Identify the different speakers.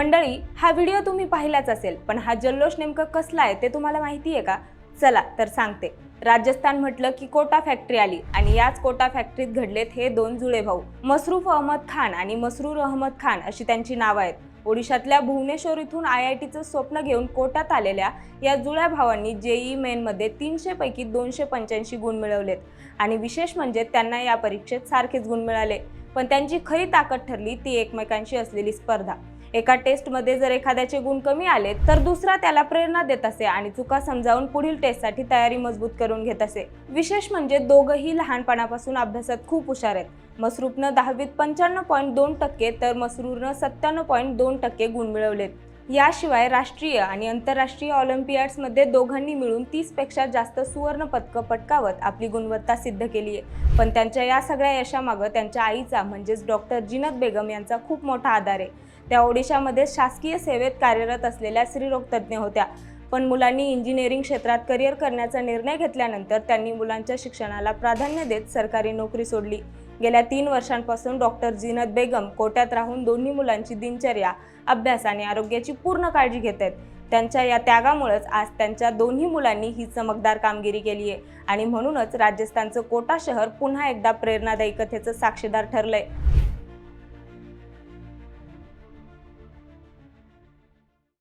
Speaker 1: मंडळी, हा व्हिडिओ तुम्ही पाहिलाच असेल, पण हा जल्लोष नेमकं कसला आहे ते तुम्हाला माहिती आहे का? चला तर सांगते. राजस्थान म्हटलं की कोटा फॅक्टरी आली आणि याच कोटा फॅक्टरीत घडलेत हे दोन जुळे भाऊ, मसरूफ अहमद खान आणि मसरूर अहमद खान अशी त्यांची नावं आहेत. ओडिशातल्या भुवनेश्वर इथून IITचं स्वप्न घेऊन कोटात आलेल्या या जुळ्या भावांनी JEE मेनमध्ये 300 पैकी 285 गुण मिळवलेत आणि विशेष म्हणजे त्यांना या परीक्षेत सारखेच गुण मिळाले. पण त्यांची खरी ताकद ठरली ती एकमेकांशी असलेली स्पर्धा. एका टेस्टमध्ये जर एखाद्याचे गुण कमी आले तर दुसरा त्याला प्रेरणा देत असे आणि चुका समजावून पुढील टेस्टसाठी तयारी मजबूत करून घेत असे. विशेष म्हणजे दोघंही लहानपणापासून अभ्यासात खूप हुशार आहेत. मसरूफनं 10वीत 95.2% तर मसरूरनं 97.2% गुण मिळवलेत. याशिवाय राष्ट्रीय आणि आंतरराष्ट्रीय ऑलिम्पियाड्समध्ये दोघांनी मिळून 30 पेक्षा जास्त सुवर्ण पदकं पटकावत आपली गुणवत्ता सिद्ध केली आहे. पण त्यांच्या या सगळ्या यशामागं त्यांच्या आईचा म्हणजेच डॉक्टर जिनत बेगम यांचा खूप मोठा आधार आहे. त्या ओडिशामध्ये शासकीय सेवेत कार्यरत असलेल्या स्त्रीरोग तज्ज्ञ होत्या. पण मुलांनी इंजिनिअरिंग क्षेत्रात करिअर करण्याचा निर्णय घेतल्यानंतर त्यांनी मुलांच्या शिक्षणाला प्राधान्य देत सरकारी नोकरी सोडली. गेल्या 3 वर्षांपासून डॉक्टर जिनत बेगम कोट्यात राहून दोन्ही मुलांची दिनचर्या, अभ्यास आणि आरोग्याची पूर्ण काळजी घेत आहेत. त्यांच्या या त्यागामुळेच आज त्यांच्या दोन्ही मुलांनी ही चमकदार कामगिरी केली आहे आणि म्हणूनच राजस्थानचं कोटा शहर पुन्हा एकदा प्रेरणादायी कथेचं साक्षीदार ठरलंय.